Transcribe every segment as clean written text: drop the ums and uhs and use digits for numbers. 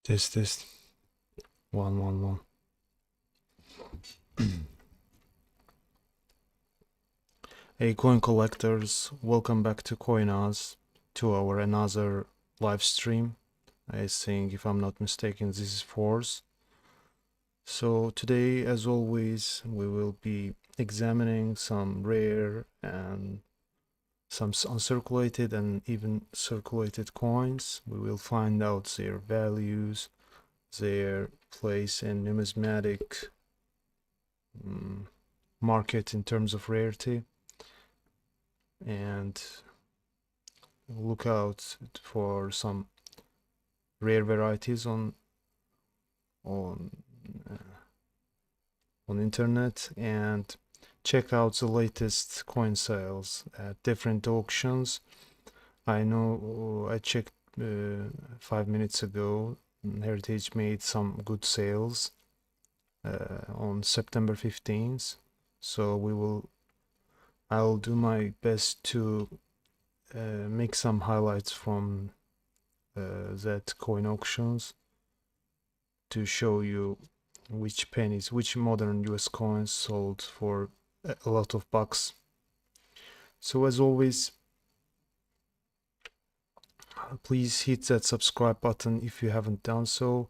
Test. 1 1 1. Hey coin collectors, welcome back to COINAS, to our another live stream. I think, if I'm not mistaken, this is fourth. So today, as always, we will be examining some rare and some uncirculated and even circulated coins. We will find out their values, their place in numismatic market in terms of rarity, and look out for some rare varieties on internet, and check out the latest coin sales at different auctions. I know I checked 5 minutes ago. Heritage made some good sales on September 15th, so I'll do my best to make some highlights from that coin auctions to show you which modern US coins sold for a lot of bucks. So as always, please hit that subscribe button if you haven't done so.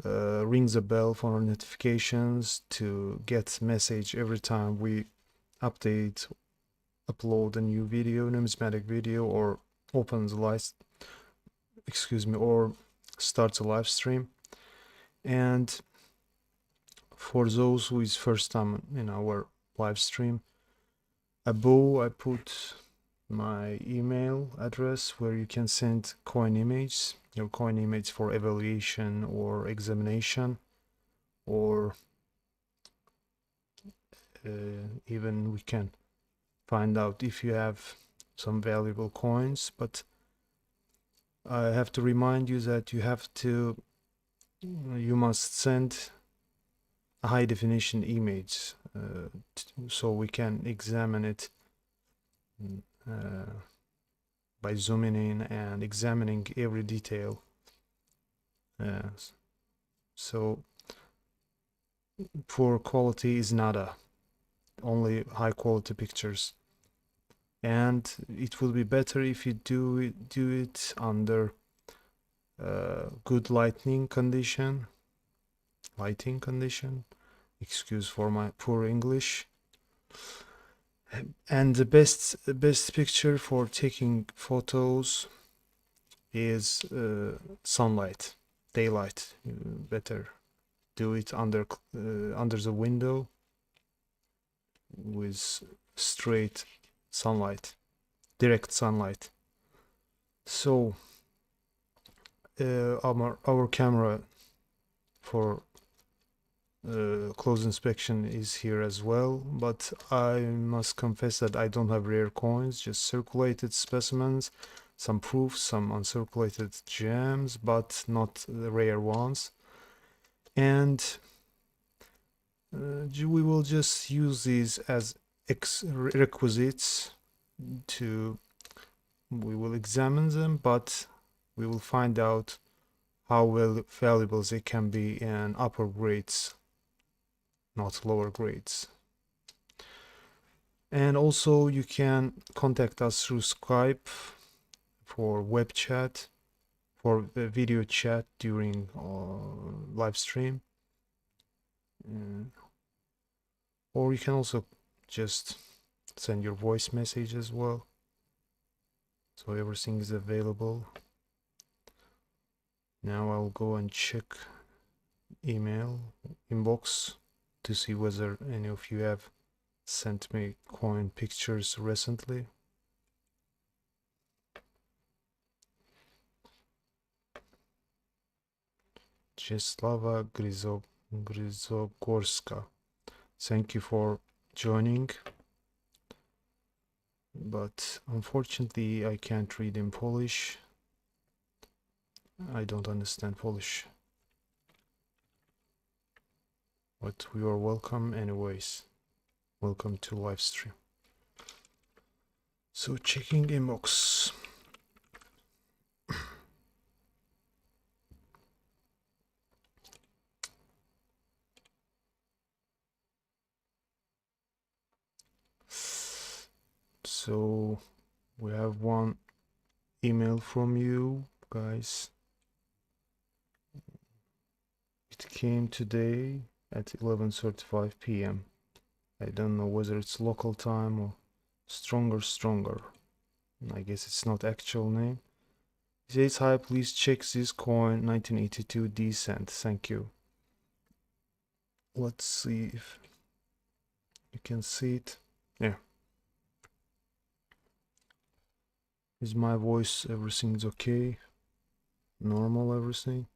Ring the bell for notifications to get message every time we update, upload a new video, numismatic video, or open the live, or start the live stream. And for those who is first time in our live stream, above I put my email address where you can send your coin image for evaluation or examination, or even we can find out if you have some valuable coins. But I have to remind you that you must send a high definition image so we can examine it by zooming in and examining every detail. So poor quality is nada, only high quality pictures. And it will be better if you do it under good lighting condition. Excuse for my poor English. And the best picture for taking photos is sunlight, daylight. You better do it under the window with straight sunlight, direct sunlight. So our camera for close inspection is here as well, but I must confess that I don't have rare coins, just circulated specimens, some proofs, some uncirculated gems, but not the rare ones. And we will just use these as requisites we will examine them, but we will find out how valuable they can be in upper grades, not lower grades. And also you can contact us through Skype for web chat, for video chat during live stream, or you can also just send your voice message as well. So everything is available. Now I'll go and check email inbox to see whether any of you have sent me coin pictures recently. Czeslava Gryzogorska, thank you for joining, but unfortunately I can't read in Polish. I don't understand Polish, but you are welcome anyways. Welcome to live stream. So checking inbox. So we have one email from you guys. It came today at 11:35 p.m. I don't know whether it's local time or stronger. I guess it's not actual name. It says, hi, please check this coin 1982 decent. Thank you. Let's see if you can see it. Yeah. Is my voice, everything's okay? Normal everything?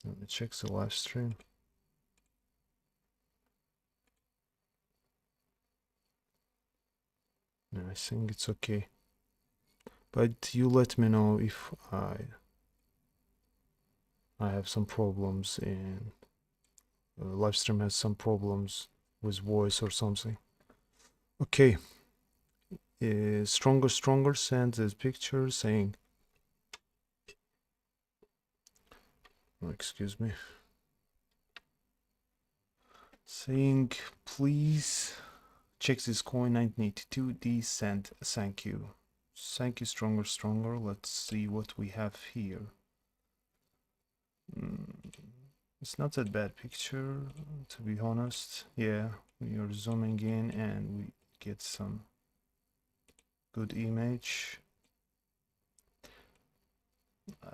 Let me check the live stream. Yeah, I think it's okay. But you let me know if I have some problems and live stream has some problems with voice or something. Okay. Stronger sent this picture saying, oh, excuse me, saying, please check this coin 1982 decent. Thank you. Thank you, stronger. Let's see what we have here. It's not that bad picture, to be honest. Yeah, we are zooming in and we get some good image.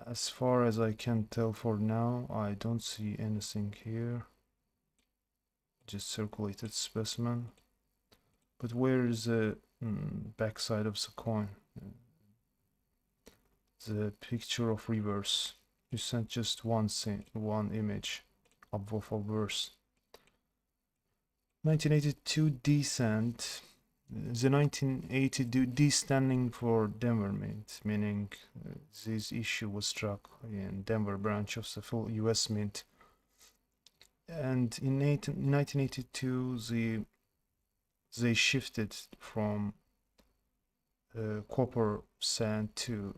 As far as I can tell for now, I don't see anything here. Just circulated specimen. But where is the backside of the coin? The picture of reverse. You sent just one image above verse. 1982 decent. The 1982 D standing for Denver Mint, meaning this issue was struck in Denver branch of the full US Mint. And in 1982, they shifted from copper sand to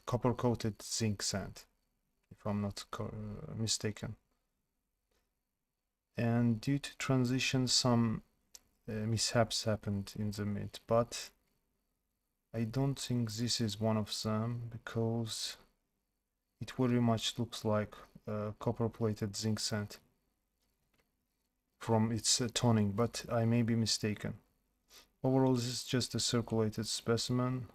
copper coated zinc sand, if I'm not mistaken. And due to transition, some mishaps happened in the mint, but I don't think this is one of them, because it very much looks like copper plated zinc sand from its toning, but I may be mistaken. Overall, this is just a circulated specimen,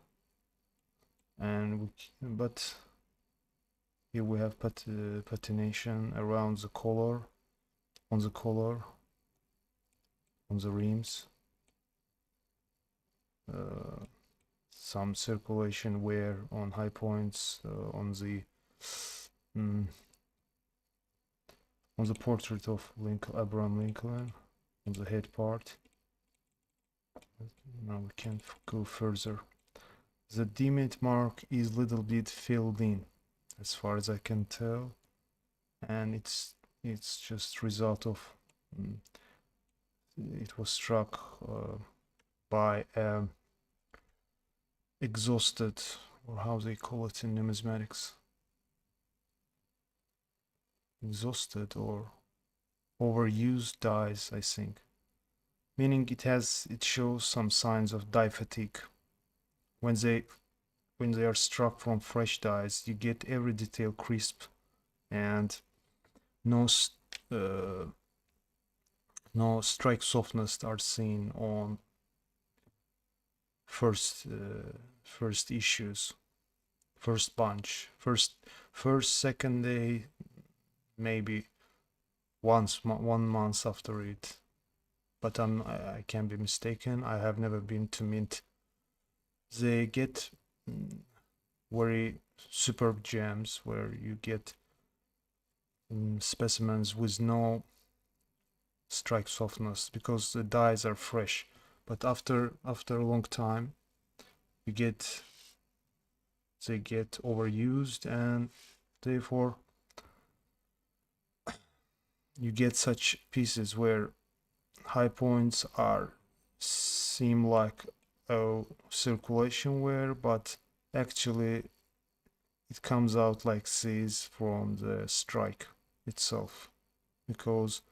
and but here we have patination around the collar, on the rims, some circulation wear on high points, on the portrait of Abraham Lincoln, on the head part. Now we can't go further. The demint mark is little bit filled in, as far as I can tell, and it's just result of it was struck by exhausted, or how they call it in numismatics, exhausted or overused dies, I think, meaning it shows some signs of die fatigue. When they are struck from fresh dies, you get every detail crisp, and no strike softness are seen on first issues, first bunch, first second day, maybe 1 month after it. But I can be mistaken. I have never been to mint. They get very superb gems where you get specimens with no strike softness, because the dyes are fresh. But after a long time, they get overused, and therefore you get such pieces where high points seem like a circulation wear, but actually it comes out like this from the strike itself, because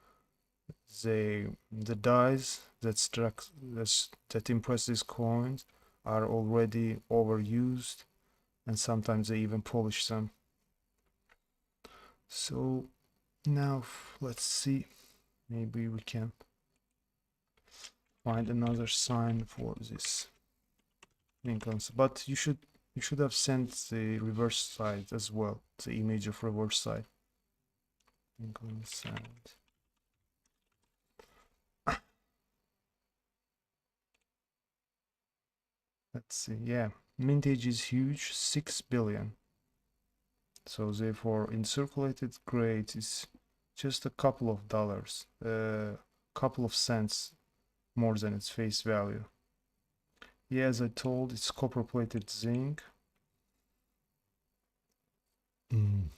the dyes that impress these coins are already overused, and sometimes they even polish them. So now let's see, maybe we can find another sign for this Lincoln. But you should have sent the reverse side as well, the image of reverse side. Lincoln side. Let's see. Yeah, mintage is huge, 6 billion. So therefore, in circulated grade is just a couple of dollars, a couple of cents more than its face value. Yeah, as I told, it's copper plated zinc. When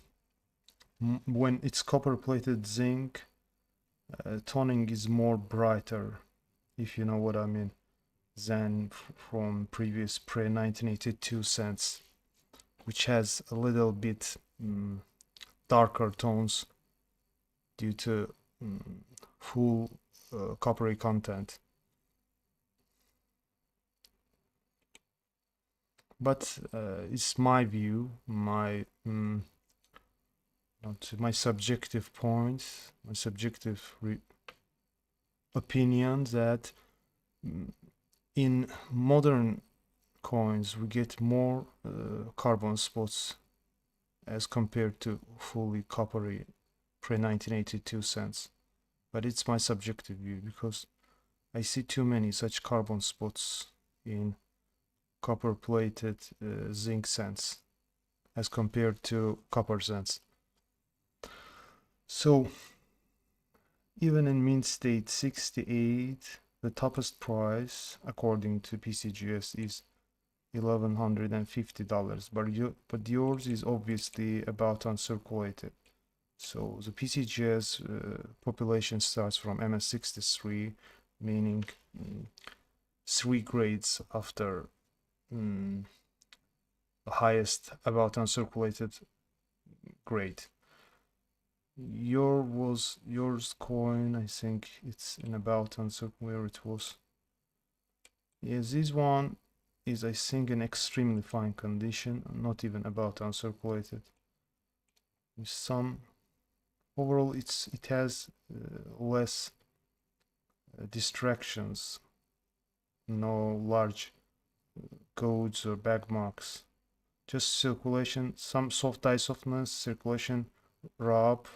it's copper plated zinc, toning is more brighter, if you know what I mean, than from previous pre-1982 cents, which has a little bit darker tones due to full coppery content. But it's my view, my subjective point, my subjective opinion that in modern coins we get more carbon spots as compared to fully coppery pre-1982 cents. But it's my subjective view because I see too many such carbon spots in copper plated zinc cents as compared to copper cents. So even in mint state 68, the toughest price according to PCGS is $1,150, but yours is obviously about uncirculated. So the PCGS population starts from MS63, meaning 3 grades after the highest about uncirculated grade. Yours coin, I think it's in about uncirculated, where it was. Yes, this one is, I think, in extremely fine condition, not even about uncirculated. With some overall, it has less distractions, no large codes or back marks, just circulation, some soft dye softness, circulation rub,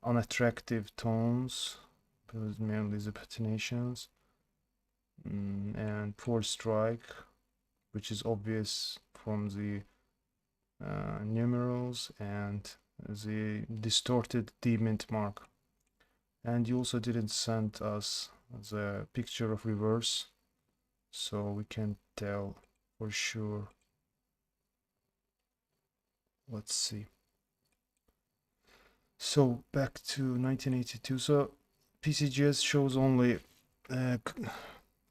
unattractive tones, because mainly the patinations, and poor strike, which is obvious from the numerals and the distorted D-mint mark. And you also didn't send us the picture of reverse, so we can't tell for sure. Let's see. So back to 1982. So PCGS shows only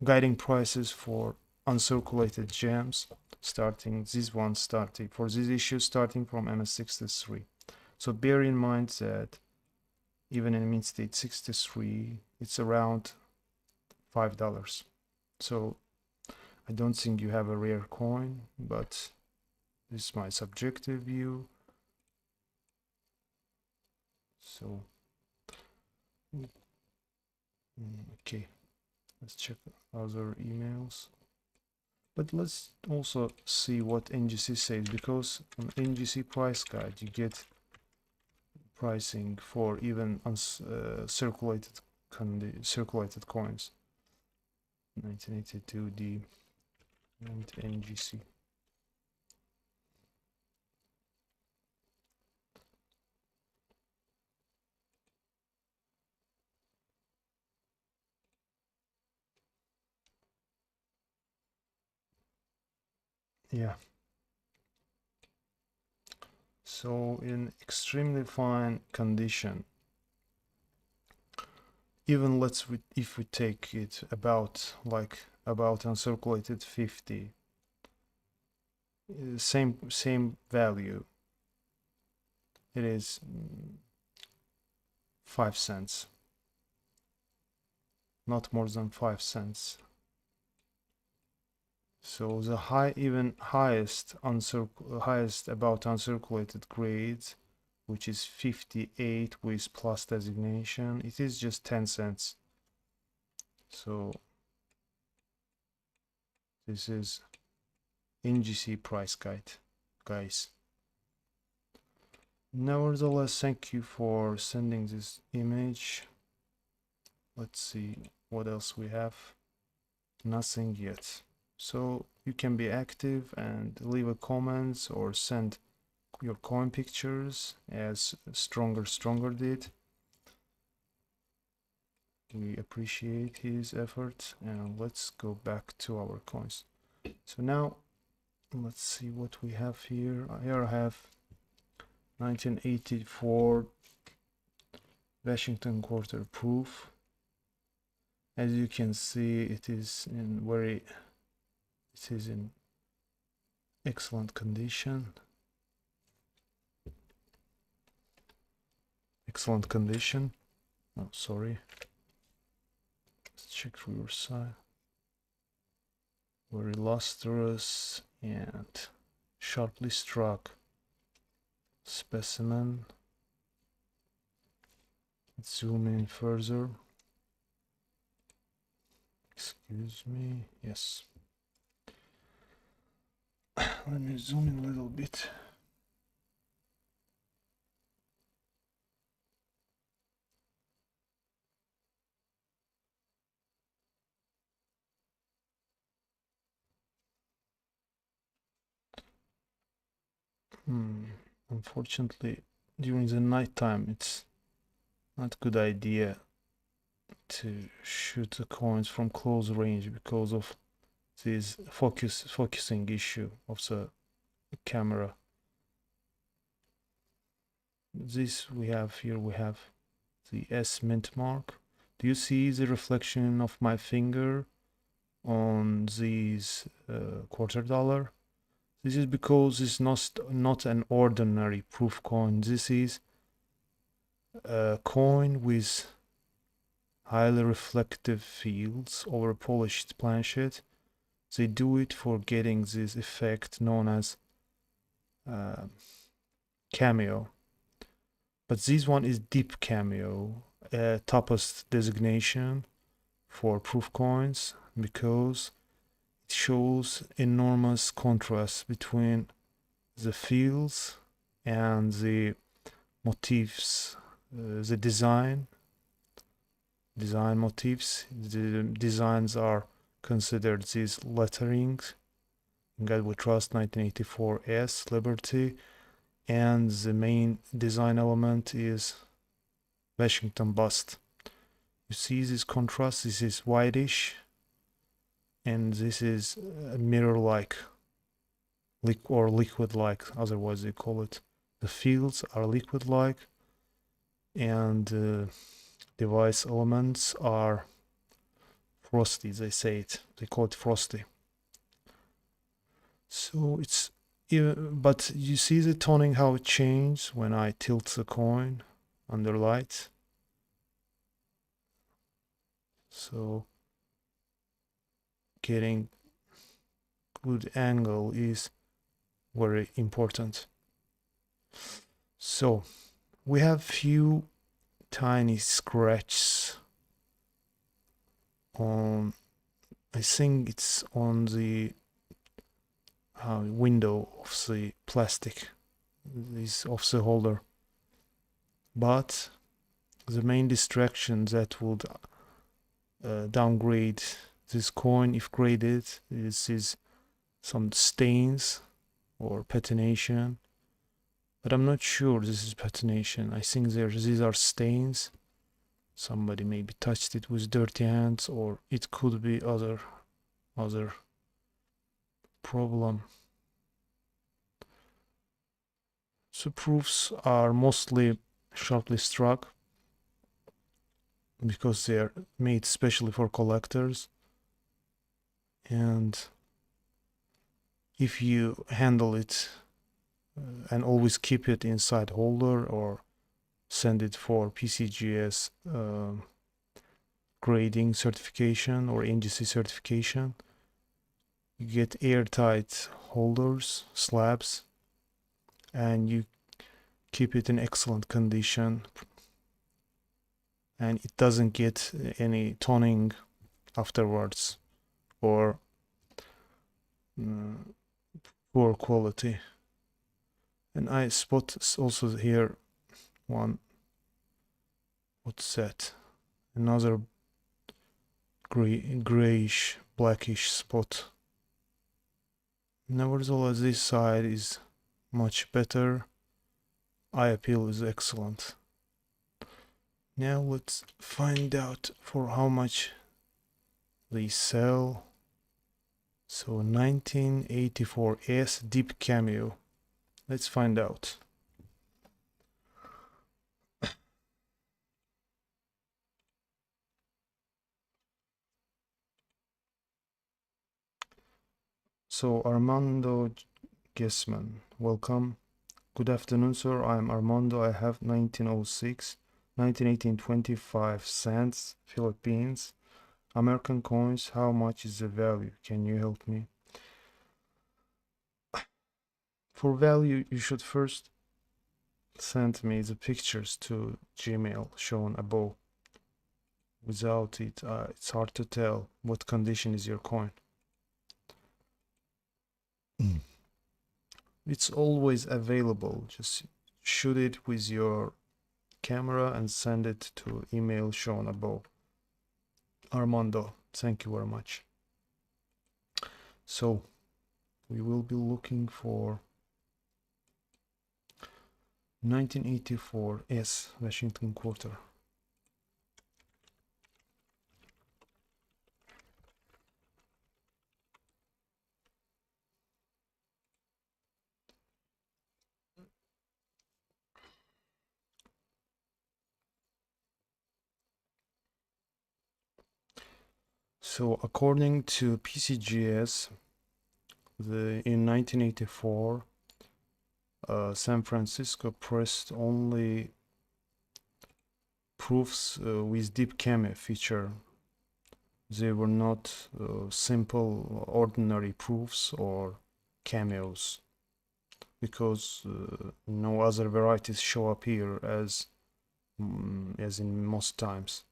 guiding prices for uncirculated gems, starting for this issue starting from MS63. So bear in mind that even in mint state 63, it's around $5. So I don't think you have a rare coin, but this is my subjective view. So okay, let's check other emails. But let's also see what NGC says, because on NGC price guide you get pricing for even circulated coins. 1982D and NGC. Yeah. So in extremely fine condition, even if we take it about uncirculated 50, same value, it is 5 cents. not more than 5 cents. So the highest about uncirculated grades, which is 58 with plus designation, it is just 10 cents. So this is NGC price guide, guys. Nevertheless, thank you for sending this image. Let's see what else we have. Nothing yet. So you can be active and leave a comments or send your coin pictures as Stronger did. We appreciate his effort, and let's go back to our coins. So now let's see what we have here. Here I have 1984 Washington quarter proof. As you can see, it is in excellent condition. Excellent condition. Oh, sorry. Let's check reverse side. Very lustrous and sharply struck specimen. Let's zoom in further. Excuse me. Yes. Let me zoom in a little bit. Unfortunately, during the night time, it's not a good idea to shoot the coins from close range because of this focusing issue of the camera. This we have here, we have the S mint mark. Do you see the reflection of my finger on these quarter dollar? This is because it's not an ordinary proof coin. This is a coin with highly reflective fields over a polished planchet. They do it for getting this effect known as cameo. But this one is deep cameo, toughest designation for proof coins because it shows enormous contrast between the fields and the motifs, the design motifs. The designs are considered these letterings: In God We Trust, 1984 S, Liberty, and the main design element is Washington bust. You see this contrast? This is whitish, and this is mirror-like, or liquid-like, otherwise they call it. The fields are liquid-like, and device elements are frosty, they say it. They call it frosty. So it's, but you see the toning, how it changes when I tilt the coin under light. So getting good angle is very important. So we have few tiny scratches on, I think it's on the window of the plastic, this of the holder. But the main distraction that would downgrade this coin if graded is some stains or patination. But I'm not sure this is patination. I think these are stains. Somebody maybe touched it with dirty hands, or it could be other problem. So proofs are mostly sharply struck because they are made specially for collectors, and if you handle it and always keep it inside holder or send it for PCGS grading certification or NGC certification. You get airtight holders, slabs, and you keep it in excellent condition, and it doesn't get any toning afterwards or poor quality. And I spot also here one, what's that, another grayish blackish spot. Nevertheless, this side is much better. Eye appeal is excellent. Now let's find out for how much they sell. So 1984 deep cameo. Let's find out. So Armando Gessman, welcome. Good afternoon, sir. I am Armando. I have 1906, 1918, 25 cents, Philippines. American coins. How much is the value? Can you help me? For value, you should first send me the pictures to Gmail shown above. Without it, it's hard to tell what condition is your coin. It's always available. Just shoot it with your camera and send it to email shown above. Armando, thank you very much. So we will be looking for 1984 Washington quarter. So according to PCGS, in 1984, San Francisco pressed only proofs with deep cameo feature. They were not simple ordinary proofs or cameos, because no other varieties show up here as in most times.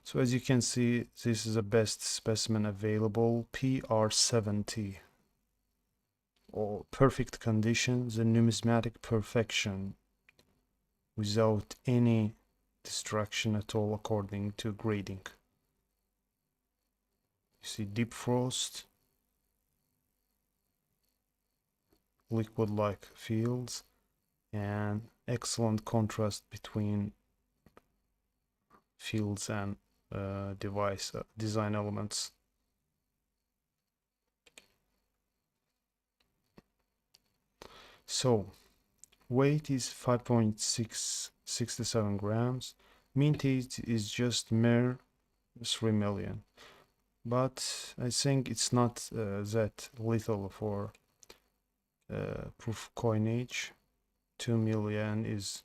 So as you can see, this is the best specimen available, PR70. Or perfect condition, the numismatic perfection, without any distraction at all according to grading. You see deep frost, liquid-like fields, and excellent contrast between fields and design elements. So weight is 5.667 grams. Mintage is just mere 3 million. But I think it's not that little for proof coinage. 2 million is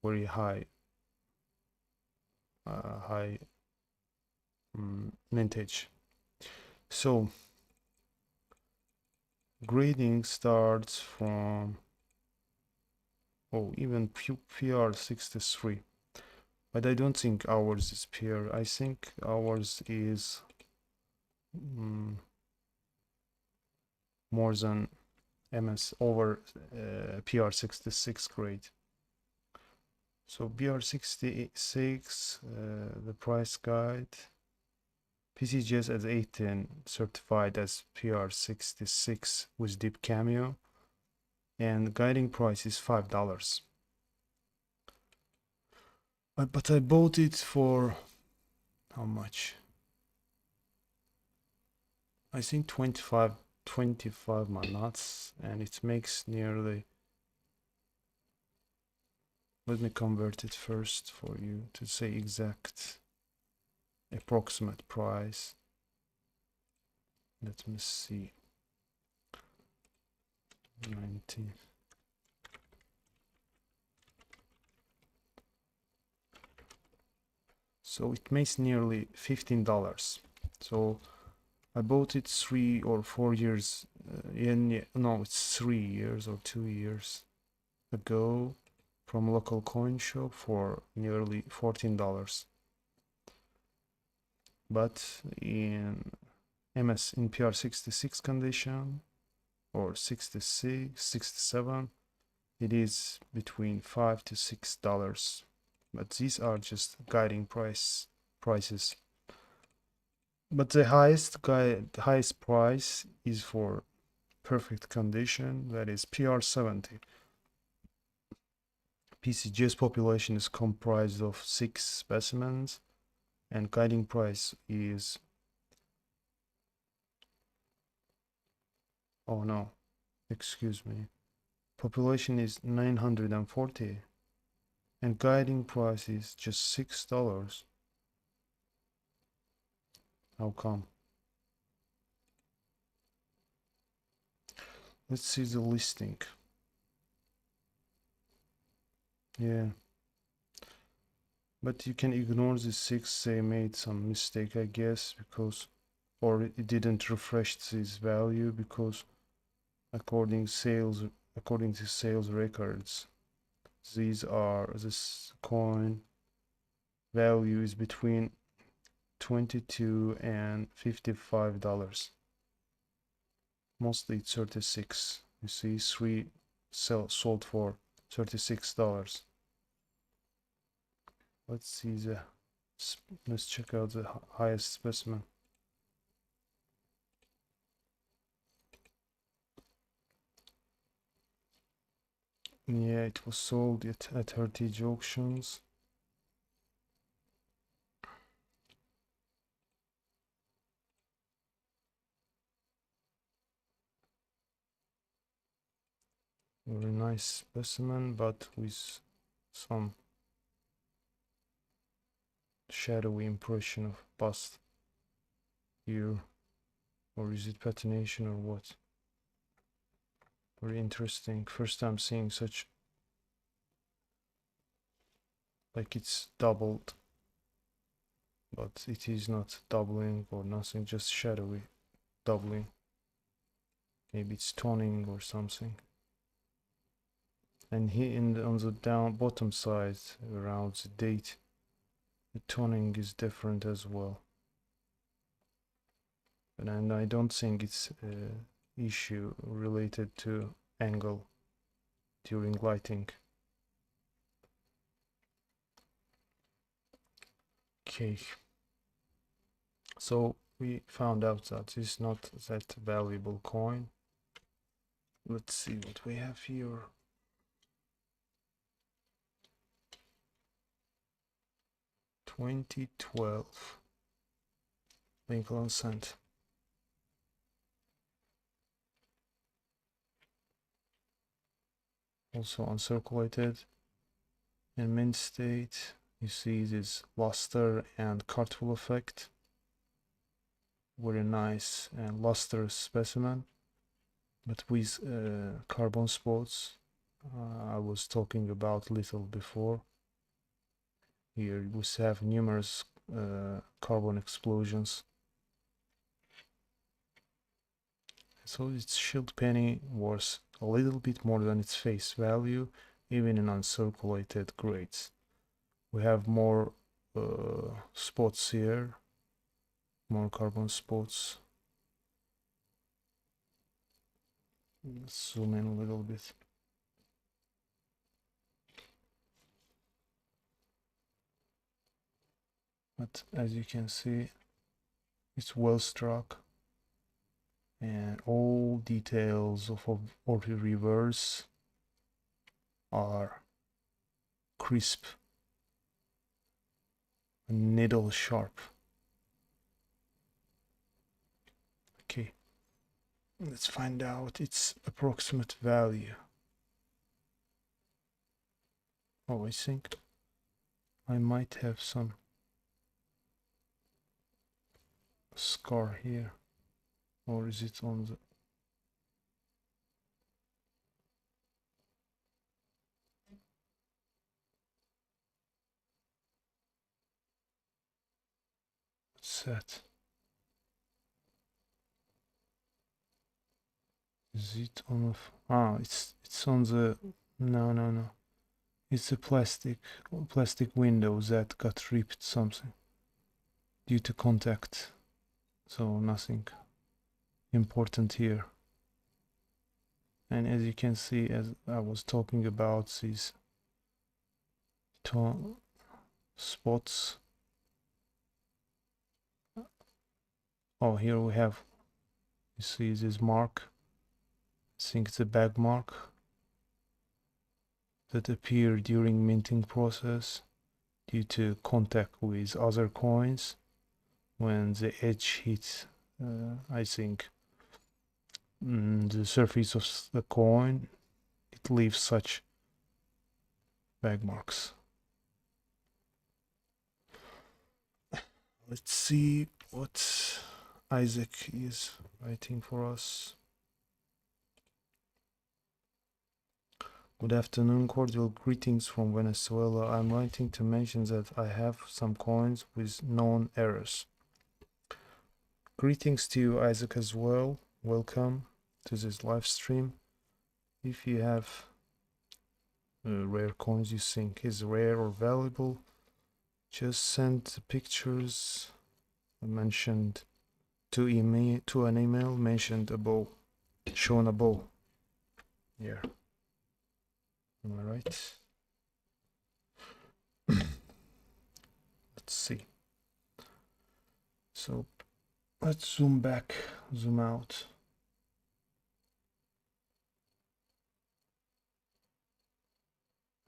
very high mintage. So grading starts from even PR63, but I don't think ours is PR. I think ours is more than over PR66 grade. So PR66, the price guide, PCGS at 18, certified as PR66 with deep cameo, and the guiding price is $5. But I bought it for how much? I think 25 manats, and it makes nearly, let me convert it first for you to say exact approximate price. Let me see. 19. so it makes nearly $15. So I bought it 3 or 4 years no, it's 3 years or 2 years ago from local coin shop for nearly $14. But in in PR66 condition or 66, 67, it is between $5 to $6. But these are just guiding prices. But the highest price is for perfect condition, that is PR70. PCGS population is comprised of 6 specimens, and guiding price is, oh no, excuse me, population is 940 and guiding price is just $6. How come? Let's see the listing. Yeah, but you can ignore the 6. They made some mistake, I guess, because, or it didn't refresh this value, because according to sales records, this coin value is between $22 and $55. Mostly 36. You see, 3 sold for $36. Let's check out the highest specimen. Yeah, it was sold at Heritage Auctions. Very nice specimen, but with some shadowy impression of bust here. Or is it patination or what? Very interesting. First time seeing such, like it's doubled, but it is not doubling or nothing, just shadowy doubling. Maybe it's toning or something. And here on the bottom side around the date, the toning is different as well. And I don't think it's an issue related to angle during lighting. Okay, so we found out that it's not that valuable coin. Let's see what we have here. $2012 nickel and cent. Also uncirculated. In mint state, you see this luster and cartwheel effect. Very nice and lustrous specimen, but with carbon spots. I was talking about little before. Here we have numerous carbon explosions. So its shield penny was a little bit more than its face value, even in uncirculated grades. We have more spots here, more carbon spots. Let's zoom in a little bit. But as you can see, it's well struck, and all details of the reverse are crisp, needle sharp. Okay, let's find out its approximate value. Oh, I think I might have some scar here, or is it on the, that? Is it on a it's on the no. It's a plastic window that got ripped something due to contact. So nothing important here. And as you can see, as I was talking about these spots. Oh, here we have, you see this mark. I think it's a bag mark that appeared during minting process due to contact with other coins. When the edge hits, I think, the surface of the coin, it leaves such bag marks. Let's see what Isaac is writing for us. Good afternoon, cordial greetings from Venezuela. I'm writing to mention that I have some coins with known errors. Greetings to you, Isaac, as well. Welcome to this live stream. If you have rare coins you think is rare or valuable, just send the pictures mentioned to an email mentioned above, shown above. Here. Am I right? Let's see. So let's zoom back, zoom out.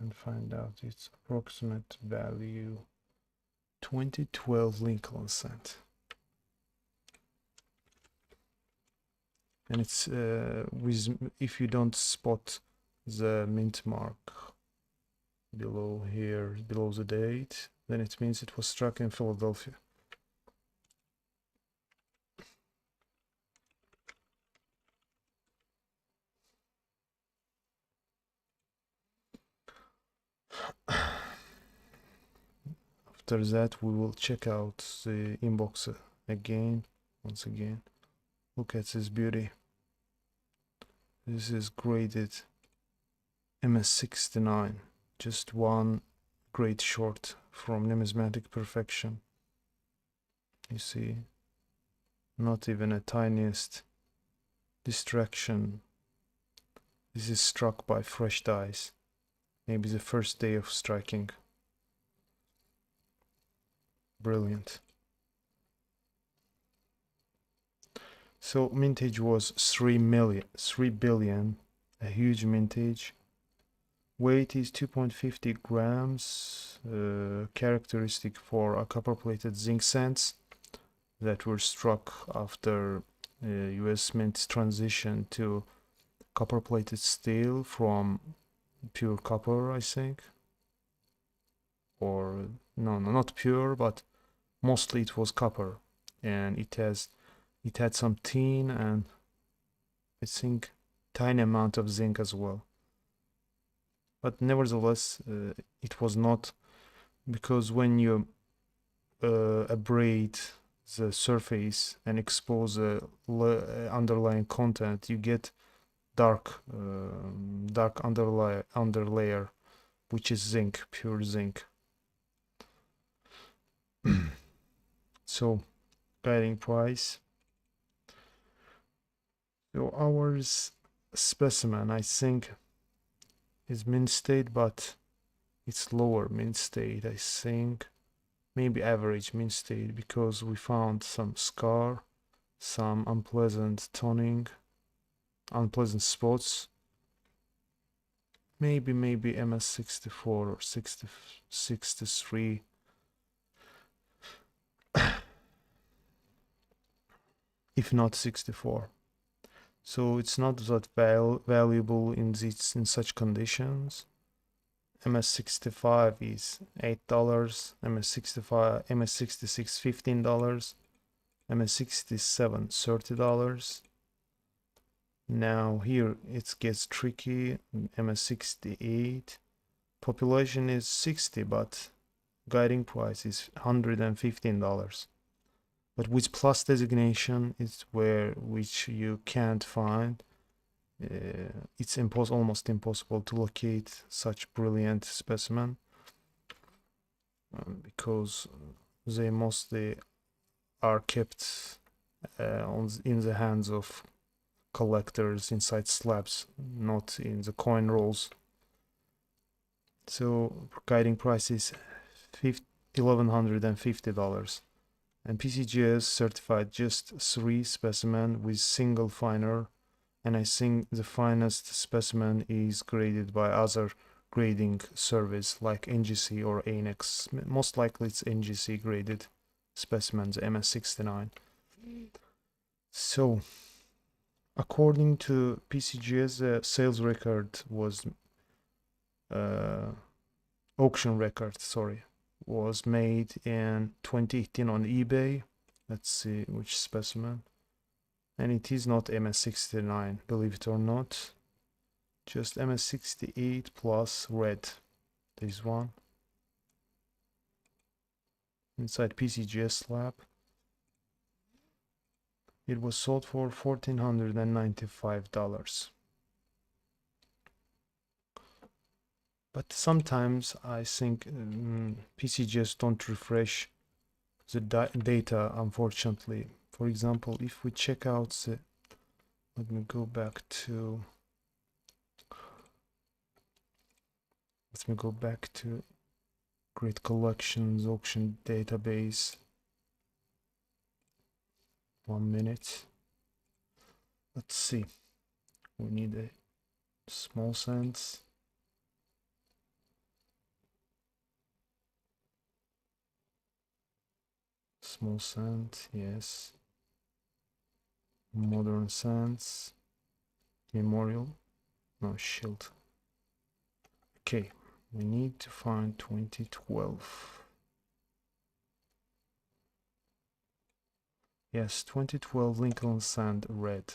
And find out its approximate value. 2012 Lincoln cent. And it's if you don't spot the mint mark below here, below the date, then it means it was struck in Philadelphia. After that, we will check out the inbox again, once again. Look at this beauty. This is graded MS69, just one great short from numismatic perfection. You see, not even a tiniest distraction. This is struck by fresh dies, maybe the first day of striking. Brilliant. So mintage was 3 billion, a huge mintage. Weight is 2.50 grams, characteristic for a copper-plated zinc cents that were struck after US Mint's transition to copper-plated steel from pure copper, I think. Or no, not pure, but mostly it was copper, and it had some tin and I think tiny amount of zinc as well. But nevertheless, it was not, because when you abrade the surface and expose the underlying content, you get dark underlayer, which is zinc, pure zinc. So guiding price. So our specimen, I think, is mint state, but it's lower mint state, I think. Maybe average mint state, because we found some scar, some unpleasant toning, unpleasant spots. Maybe MS64 or 63. If not 64. So it's not that valuable in such conditions. MS65 is $8, MS66 $15, MS67 $30. Now here it gets tricky. MS68 population is 60, but guiding price is $115. but with plus designation is where which you can't find. It's almost impossible to locate such brilliant specimen, because they mostly are kept in the hands of collectors inside slabs, not in the coin rolls. So guiding price is $1,150, and PCGS certified just 3 specimen with single finer, and I think the finest specimen is graded by other grading service like NGC or ANEX. Most likely it's NGC graded specimens, MS69. So according to PCGS, the sales record was auction record, sorry, was made in 2018 on eBay. Let's see which specimen. And it is not MS69, believe it or not. Just MS68 plus red. This one. Inside PCGS slab. It was sold for $1,495. But sometimes I think PCGS don't refresh the data, unfortunately. For example, if we check out the, let me go back to Great Collections auction database. 1 minute. Let's see. We need a small cents. Small cent, yes. Modern cents. Memorial. No, shield. Okay, we need to find 2012. Yes, 2012 Lincoln Sand red.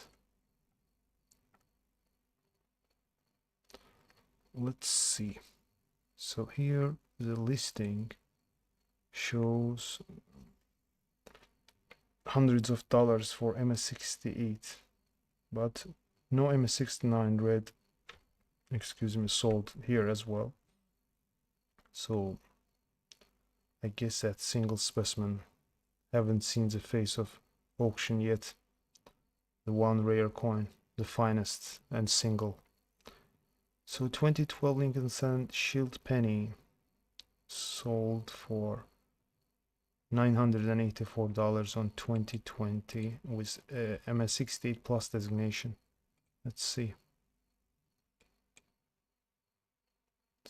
Let's see. So here the listing shows hundreds of dollars for MS68, but no MS69 red, excuse me, sold here as well. So I guess that single specimen haven't seen the face of auction yet. The one rare coin, the finest and single. So 2012 Lincoln Sand Shield Penny sold for $984 on 2020 with MS68 plus designation. Let's see.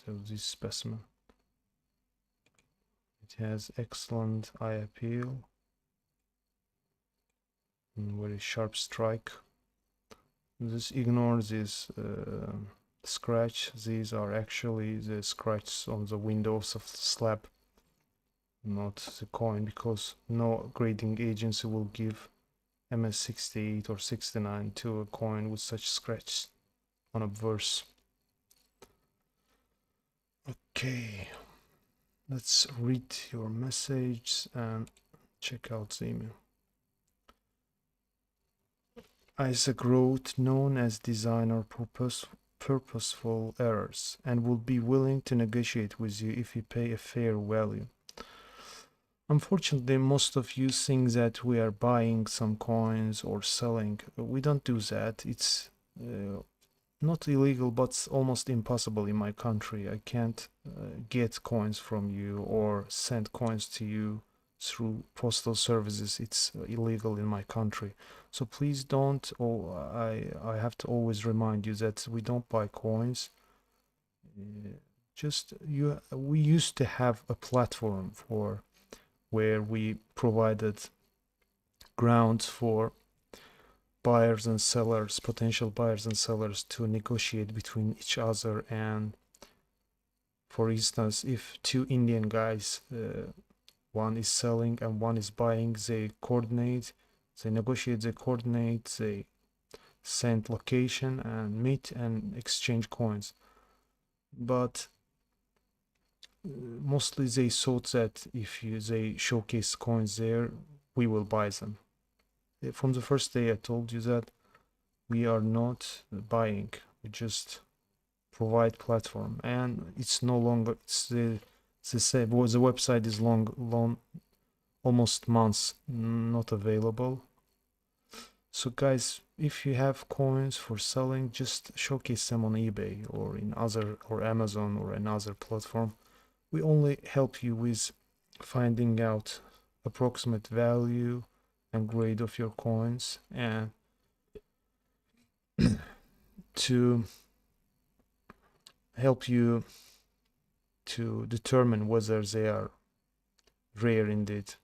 So this specimen, it has excellent eye appeal and very sharp strike. This ignores this scratch. These are actually the scratches on the windows of the slab, not the coin, because no grading agency will give MS68 or 69 to a coin with such scratches on obverse. Okay, let's read your message and check out the email. Isaac wrote, known as designer purposeful errors, and will be willing to negotiate with you if you pay a fair value. Unfortunately, most of you think that we are buying some coins or selling. We don't do that. It's not illegal, but almost impossible in my country. I can't get coins from you or send coins to you through postal services. It's illegal in my country. So please don't. I have to always remind you that we don't buy coins. We used to have a platform for where we provided grounds for buyers and sellers, potential buyers and sellers, to negotiate between each other. And for instance, if two Indian guys, one is selling and one is buying, they coordinate, they negotiate, they coordinate, they send location and meet and exchange coins. But mostly they thought that if they showcase coins there, we will buy them. From the first day I told you that we are not buying, we just provide platform, and it's no longer, it's the same. Well, the website is long almost months not available. So guys, if you have coins for selling, just showcase them on eBay or in other, or Amazon or another platform. We only help you with finding out approximate value and grade of your coins, and to help you to determine whether they are rare indeed.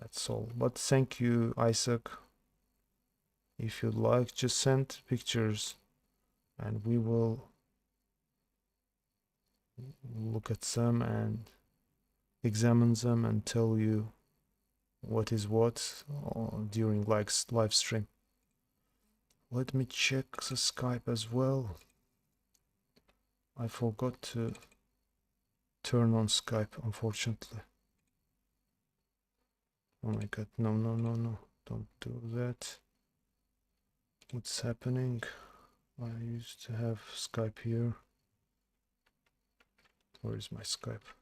That's all. But thank you, Isaac. If you'd like, just send pictures and we will look at them and examine them and tell you what is what during live stream. Let me check the Skype as well. I forgot to turn on Skype, unfortunately. Oh my god, no, don't do that. What's happening? I used to have Skype here. Where is my Skype?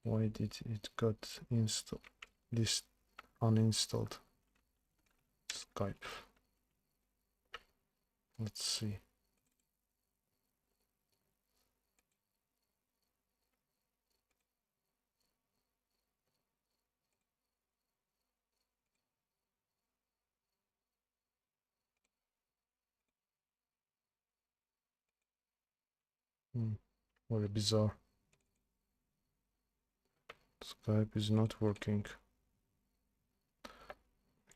Why did it got installed? This uninstalled Skype. Let's see. Very bizarre. Skype is not working.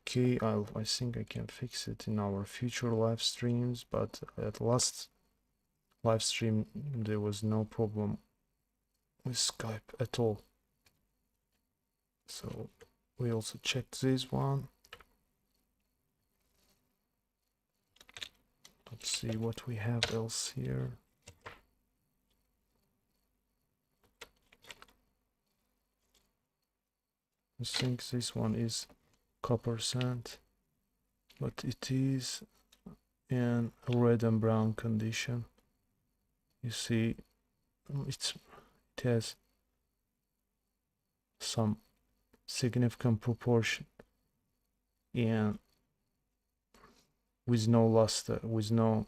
Okay, I think I can fix it in our future live streams, but at last live stream there was no problem with Skype at all. So we also checked this one. Let's see what we have else here. I think this one is copper sand, but it is in a red and brown condition. You see, it has some significant proportion and with no luster, with no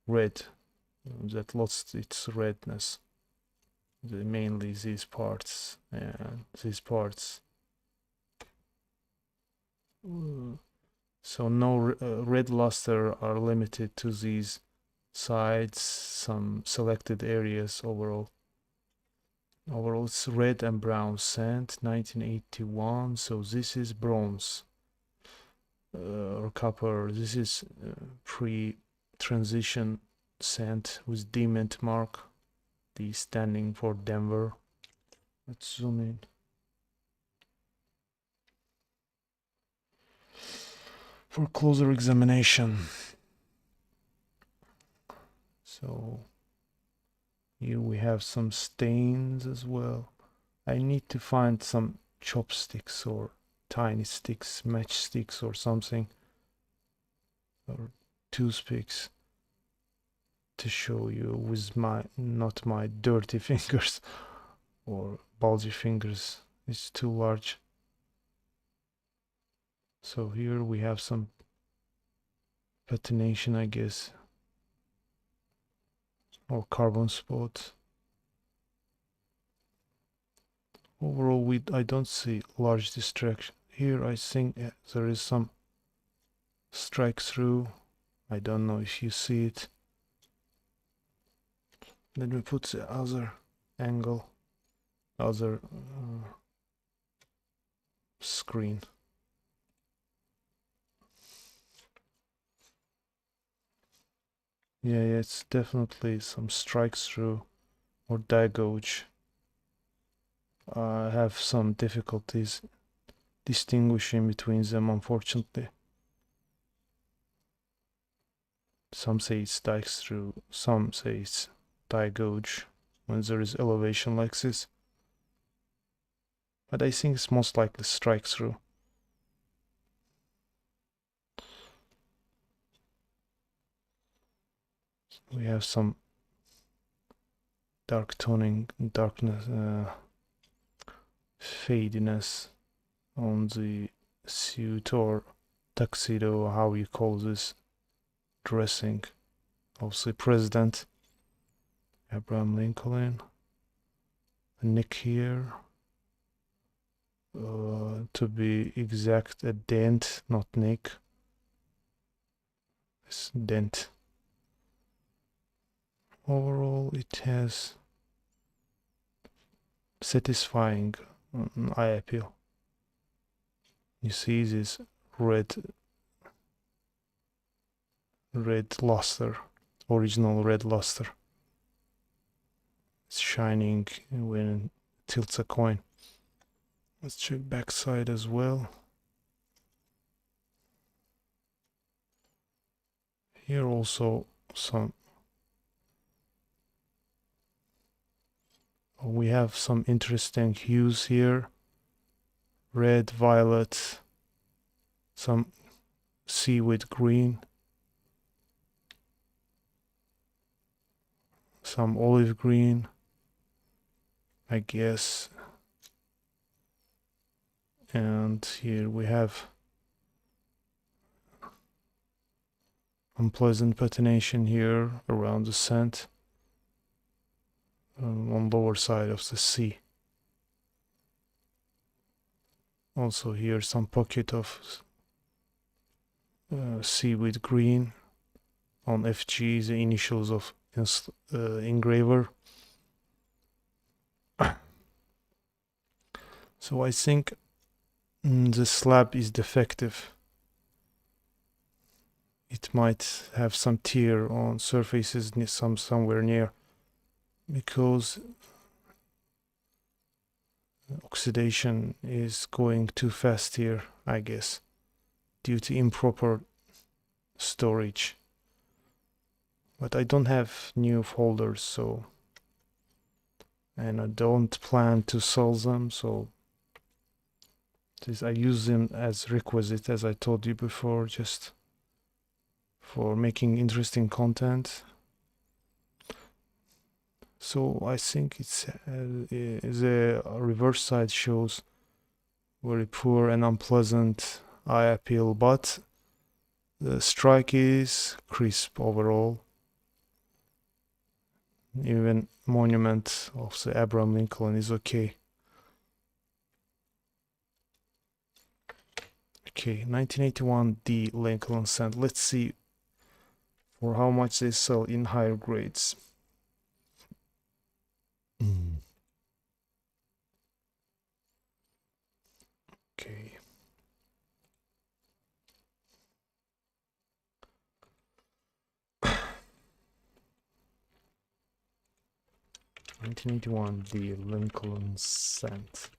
red that lost its redness. Mainly these parts and these parts. So no red luster are limited to these sides, some selected areas. Overall it's red and brown sand, 1981. So this is bronze or copper. This is pre-transition sand with D mint mark, D standing for Denver. Let's zoom in. For closer examination. So here we have some stains as well. I need to find some chopsticks or tiny sticks, matchsticks or something, or toothpicks to show you with not my dirty fingers or bulgy fingers. It's too large. So here we have some patination, I guess, or carbon spot. Overall, I don't see large distraction. Here I think there is some strike through. I don't know if you see it. Let me put the other angle, other screen. Yeah, it's definitely some strike through or die gouge. I have some difficulties distinguishing between them, unfortunately. Some say it's die through, some say it's die gouge. when there is elevation like this. But I think it's most likely strike through. We have some dark toning, darkness, fadiness on the suit or tuxedo, how you call this dressing of the president Abraham Lincoln. A nick here, to be exact, a dent, not nick. It's dent. Overall, it has satisfying eye appeal. You see this red luster, original red luster. It's shining when it tilts a coin. Let's check backside as well. Here also we have some interesting hues here. Red, violet, some seaweed green, some olive green, I guess. And here we have unpleasant patination here around the scent on lower side of the C. Also here some pocket of seaweed green on FG, the initials of engraver. So I think the slab is defective. It might have some tear on surfaces somewhere near, because oxidation is going too fast here, I guess, due to improper storage. But I don't have new folders, so, and I don't plan to sell them, so I use them as requisite, as I told you before, just for making interesting content. So I think it's the reverse side shows very poor and unpleasant eye appeal, but the strike is crisp overall. Even monument of the Abraham Lincoln is okay. Okay, 1981 D Lincoln Cent. Let's see for how much they sell in higher grades. Okay. (1981) the Lincoln Cent.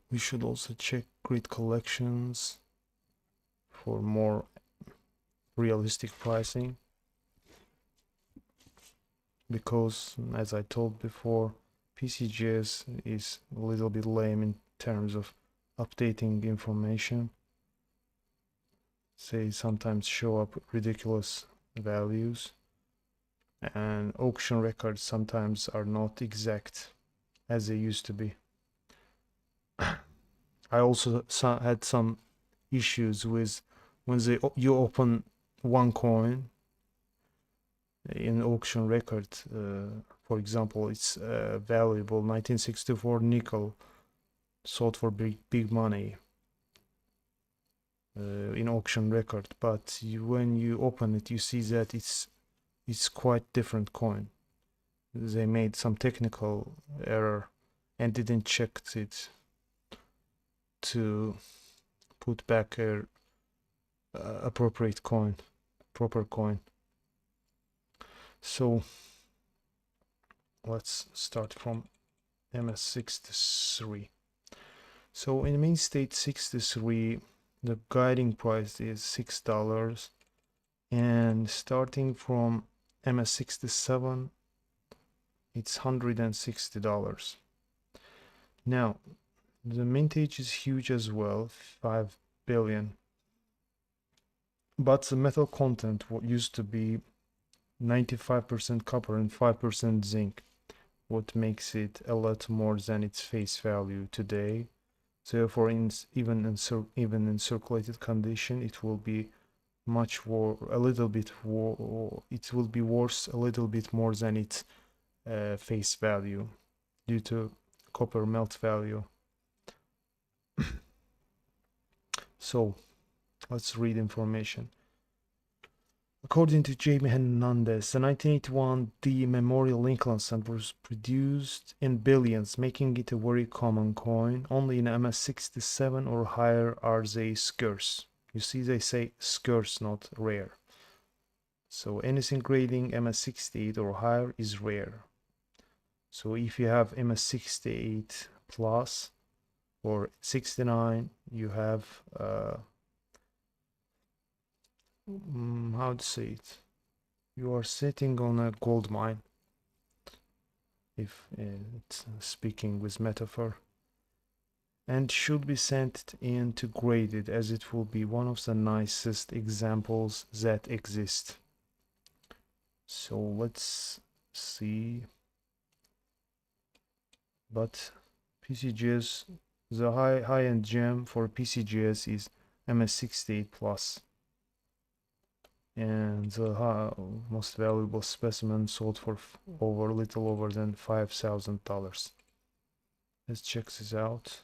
We should also check grid collections for more realistic pricing, because as I told before, PCGS is a little bit lame in terms of updating information. They sometimes show up ridiculous values, and auction records sometimes are not exact as they used to be. I also had some issues with when you open one coin in auction record. For example, it's valuable 1964 nickel sold for big money in auction record, but when you open it, you see that it's quite different coin. They made some technical error and didn't check it to put back a appropriate coin, proper coin. So let's start from MS63. So in main state 63, the guiding price is $6, and starting from MS67 it's $160. Now the mintage is huge as well, 5 billion, but the metal content what used to be 95% copper and 5% zinc, what makes it a lot more than its face value today. Therefore, even in circulated condition, it will be it will be worth a little bit more than its face value due to copper melt value. So let's read information. According to Jamie Hernandez, the 1981 D Memorial Lincoln Cent was produced in billions, making it a very common coin. Only in MS67 or higher are they scarce. You see, they say scarce, not rare. So anything grading MS68 or higher is rare. So if you have MS68 plus or 69, you have how to say it? You are sitting on a gold mine, if it's speaking with metaphor, and should be sent in to grade it, as it will be one of the nicest examples that exist. So let's see. But PCGS, the high-end gem for PCGS is MS68 plus, and the most valuable specimen sold for little over than $5,000. Let's check this out.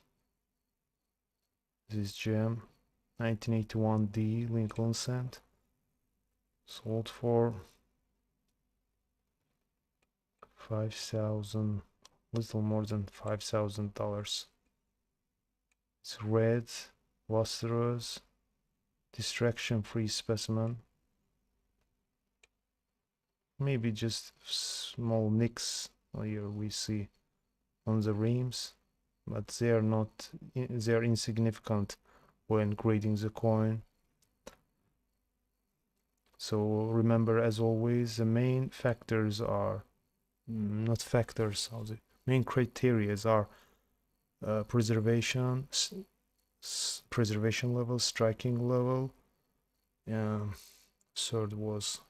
This gem, 1981 D Lincoln Cent, sold for 5,000, little more than $5,000. It's red, lustrous, distraction-free specimen. Maybe just small nicks here we see on the rims, but they are insignificant when grading the coin. So remember, as always, the main factors are not factors. The main criteria are preservation level, striking level. Third was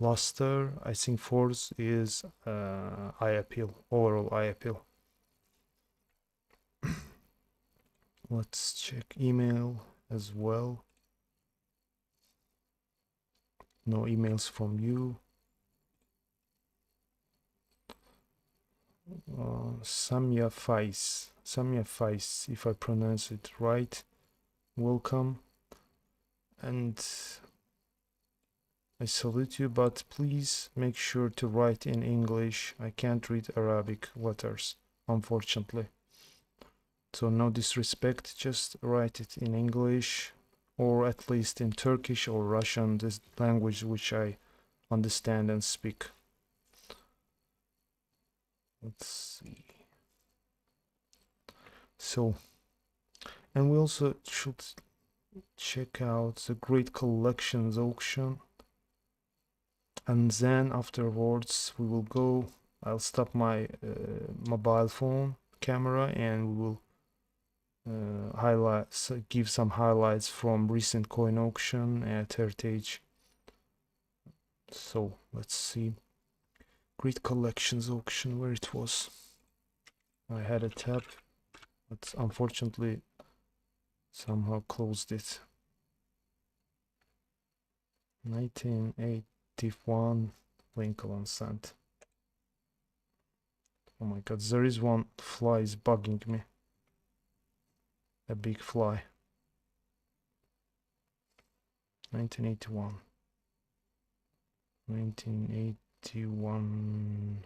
luster. I think fourth is eye appeal, overall eye appeal. Let's check email as well. No emails from you. Samya Fais, if I pronounce it right. Welcome, and I salute you, but please make sure to write in English. I can't read Arabic letters, unfortunately. So no disrespect, just write it in English, or at least in Turkish or Russian, this language which I understand and speak. Let's see. So, and we also should check out the Great Collections auction, and then afterwards we will go, I'll stop my mobile phone camera, and we will give some highlights from recent coin auction at Heritage. So let's see. Great Collections auction, where it was. I had a tab, but unfortunately somehow closed it. 1981 Lincoln Cent. Oh my god, there is one fly is bugging me. A big fly. 1981. 1981.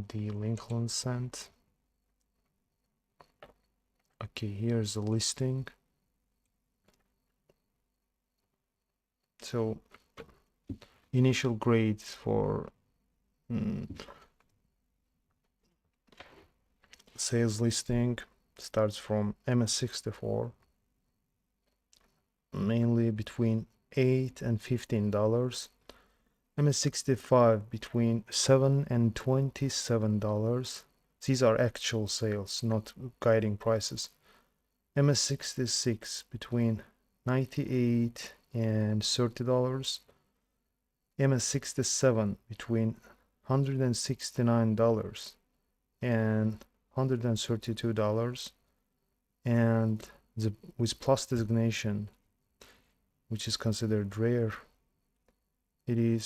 The Lincoln Cent. Okay, here's the listing. So initial grade for sales listing starts from MS64, mainly between $8 and $15. MS65 between $7 and $27. These are actual sales, not guiding prices. MS66 between $98 and $30. MS67 between $169 and $132, and with plus designation, which is considered rare, the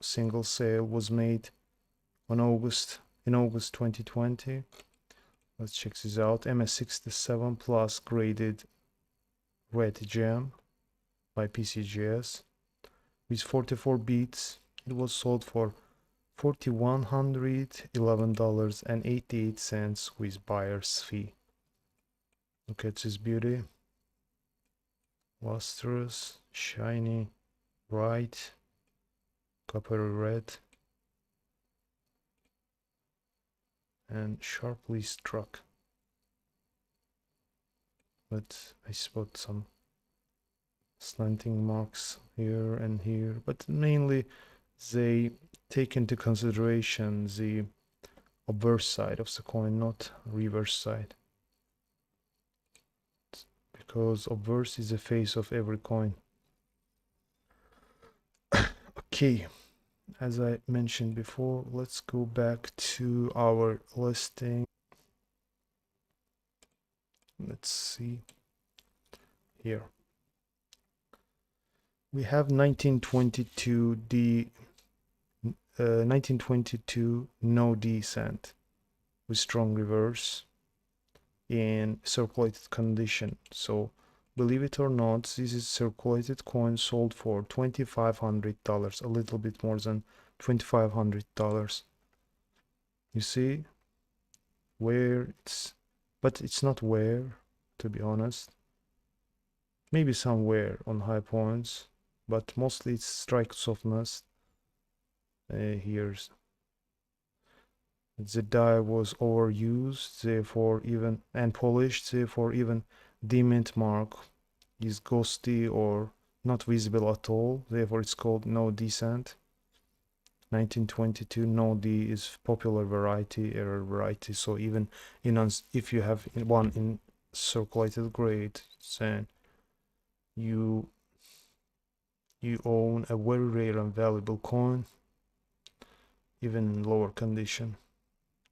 single sale was made in August 2020. Let's check this out. MS67 Plus graded red gem by PCGS with 44 beads. It was sold for $4,111.88 with buyer's fee. Look at this beauty. Lustrous, shiny, bright, coppery red, and sharply struck. But I spot some slanting marks here and here, but mainly they take into consideration the obverse side of the coin, not reverse side, because obverse is the face of every coin. Okay, as I mentioned before, let's go back to our listing. Let's see here. We have 1922 no D cent with strong reverse in circulated condition. So believe it or not, this is circulated coin sold for $2,500, a little bit more than $2,500. You see where but it's not wear, to be honest. Maybe some wear on high points, but mostly it's strike softness. Here's the die was overused, therefore even and polished, therefore even the mint mark is ghosty or not visible at all, therefore it's called no D cent. 1922 no D is popular variety, error variety, so even if you have one in circulated grade, then you own a very rare and valuable coin, even in lower condition,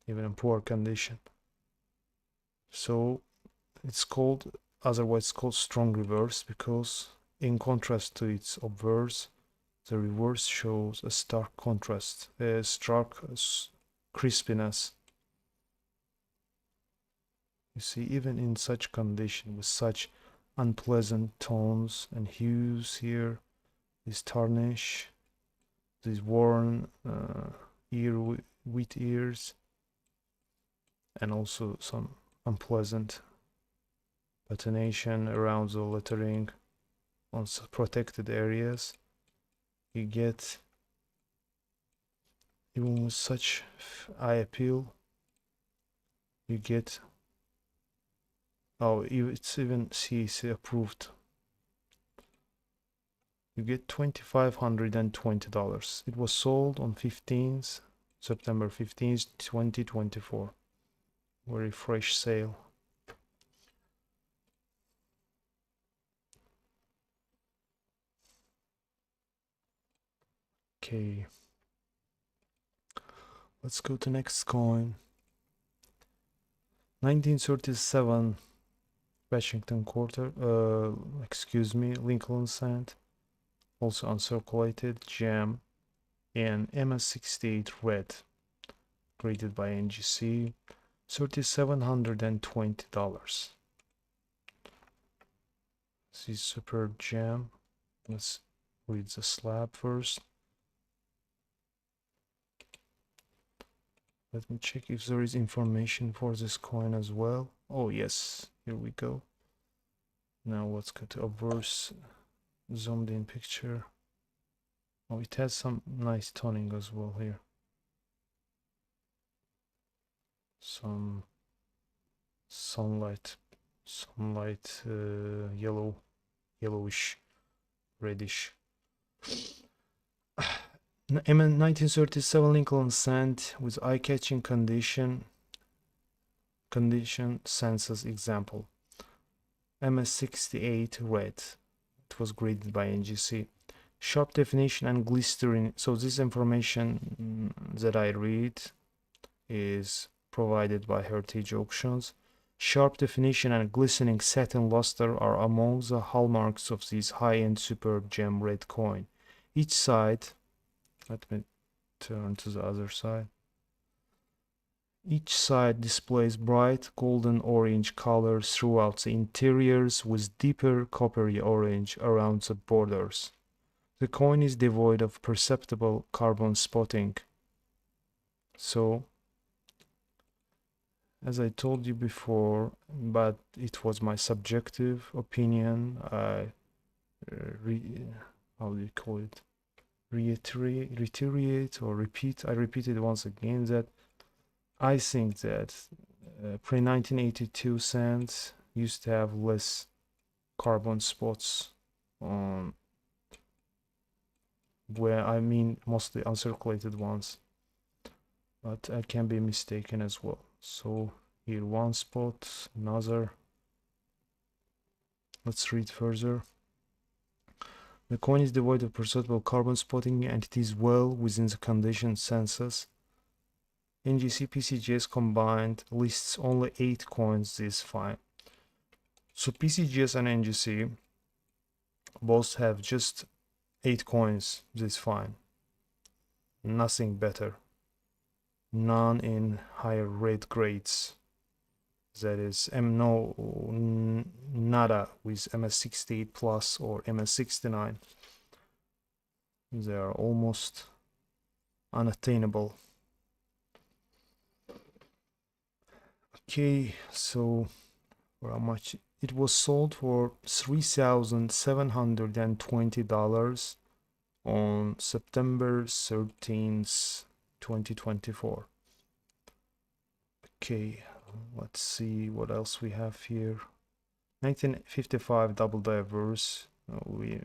even in poor condition. So it's called, otherwise called strong reverse, because in contrast to its obverse, the reverse shows a stark contrast, a stark crispiness. You see, even in such condition, with such unpleasant tones and hues here, this tarnish, these worn wheat ears, and also some unpleasant patination around the lettering on protected areas. You get, even with such eye appeal, you get, oh, it's even CAC approved. You get $2,520. It was sold on September 15th, 2024. Very fresh sale. Okay. Let's go to next coin. 1937 Washington quarter, Lincoln cent, also uncirculated gem, and MS68 red, graded by NGC, $3,720. This is superb gem. Let's read the slab first. Let me check if there is information for this coin as well. Oh yes, here we go. Now let's go to obverse zoomed in picture. Oh, it has some nice toning as well here. Some sunlight, yellowish, reddish. 1937 Lincoln Cent with eye-catching condition census example. MS68 red. It was graded by NGC. Sharp definition and glistering. So this information that I read is provided by Heritage Auctions. Sharp definition and glistening satin luster are among the hallmarks of this high-end superb gem red coin. Each side, let me turn to the other side. Each side displays bright golden orange colors throughout the interiors with deeper coppery orange around the borders. The coin is devoid of perceptible carbon spotting. So, as I told you before, but it was my subjective opinion, I how do you call it? Reiterate or repeat. I repeated once again that I think that pre-1982 cents used to have less carbon spots on, where I mean mostly uncirculated ones, but I can be mistaken as well. So here one spot, another. Let's read further. The coin is devoid of perceptible carbon spotting and it is well within the condition census. NGC PCGS combined lists only 8 coins this fine. So PCGS and NGC both have just 8 coins this fine. Nothing better. None in higher rate grades. That is nada with MS68 plus or MS69. They are almost unattainable. Okay, so for how much it was sold? For $3,720 on September 13th, 2024. Okay, let's see what else we have here. 1955 double diverse. We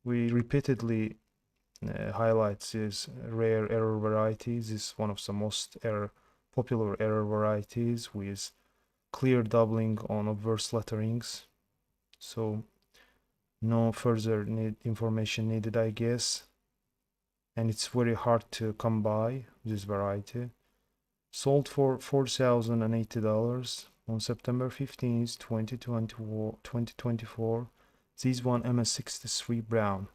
repeatedly highlight this rare error variety. This is one of the most popular error varieties with clear doubling on obverse letterings. So no further information needed, I guess. And it's very hard to come by this variety. Sold for $4,080 on September 15th, 2024. This one MS63 brown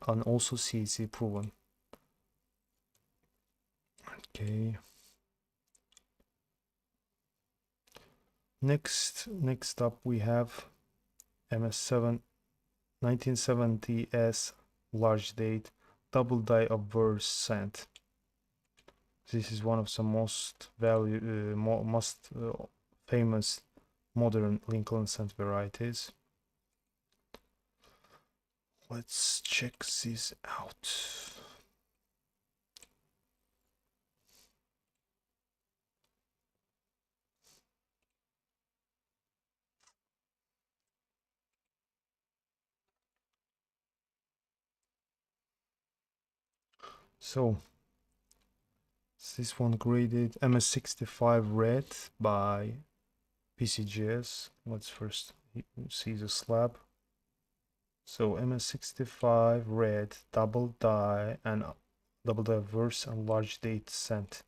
and also CAC proven. Okay. Next up we have MS7 1970S large date double die obverse cent. This is one of the most famous modern Lincoln cent varieties. Let's check this out. So this one graded MS65 red by PCGS. Let's first see the slab. So MS65 red double die and double diverse and large date cent.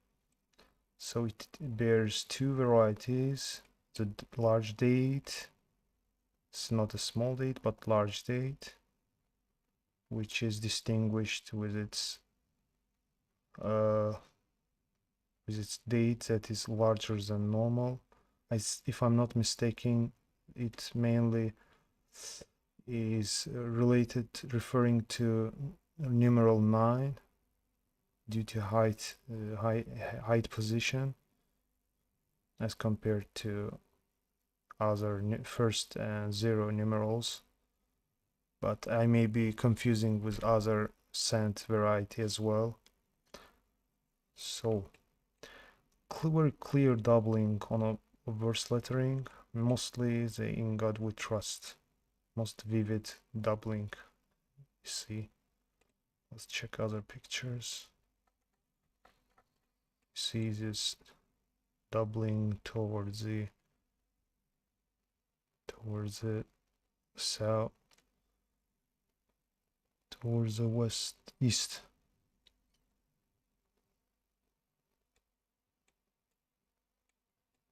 So it bears 2 varieties. The large date, it's not a small date but large date, which is distinguished with its date that is larger than normal. If I'm not mistaken, it mainly is referring to numeral 9 due to height position as compared to other first and 0 numerals. but I may be confusing with other scent variety as well. So very clear doubling on a verse lettering, mostly the "In God We Trust," most vivid doubling. You see, let's check other pictures. You see this doubling towards the south, towards the west east.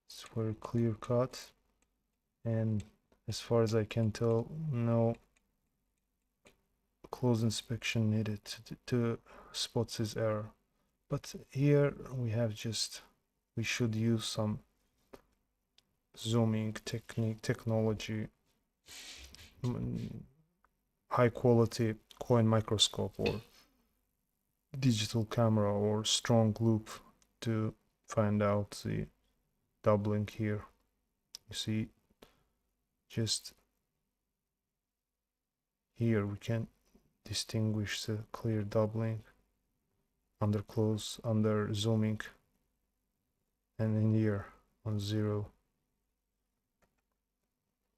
It's very clear cut, and as far as I can tell, no close inspection needed to spot this error. But here we have we should use some zooming technology, high quality COİN microscope or digital camera or strong loop to find out the doubling here. You see, just here we can distinguish the clear doubling under close, under zooming, and in here on 0.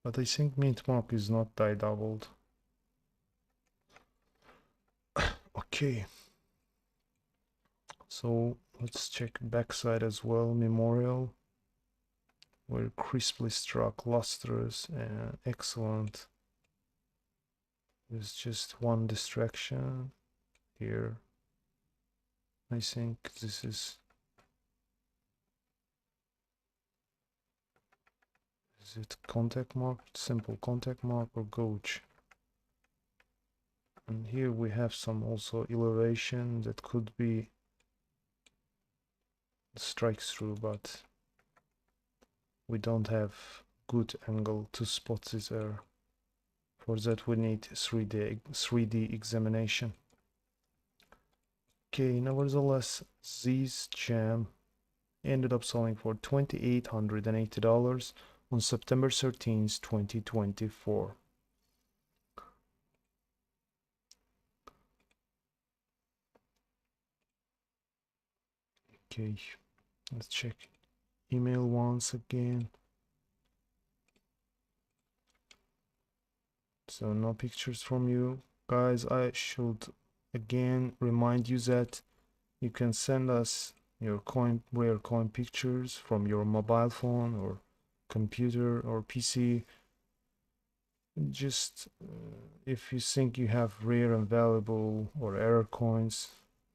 But I think mint mark is not die doubled. Okay, so let's check backside as well. Memorial, very crisply struck, lustrous and excellent. There's just one distraction here. I think this is it contact mark, simple contact mark, or gouge? And here we have some also elevation that could be strike through, but we don't have good angle to spot this error. For that we need 3D examination. Okay, nevertheless, this gem ended up selling for $2,880 on September 13th, 2024. Okay, let's check email once again. So no pictures from you guys. I should again remind you that you can send us your rare coin pictures from your mobile phone or computer or PC. Just if you think you have rare and valuable or rare coins,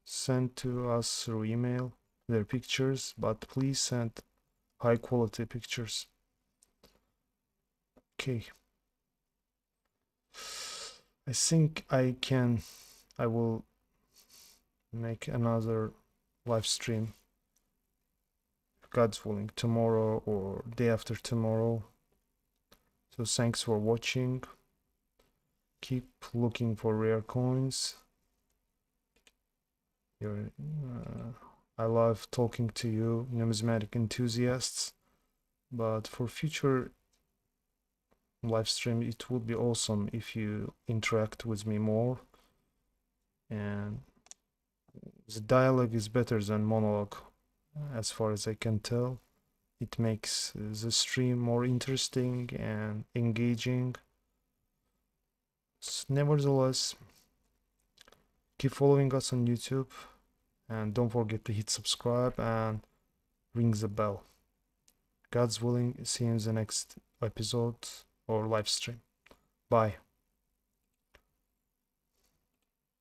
send to us through email their pictures, but please send high quality pictures. Okay, I think I will make another live stream, if God's willing, tomorrow or day after tomorrow. So thanks for watching. Keep looking for rare coins. I love talking to you numismatic enthusiasts, but for future live stream it would be awesome if you interact with me more, and the dialogue is better than monologue as far as I can tell. It makes the stream more interesting and engaging. Nevertheless, keep following us on YouTube, and don't forget to hit subscribe and ring the bell. God's willing, see you in the next episode or live stream. Bye.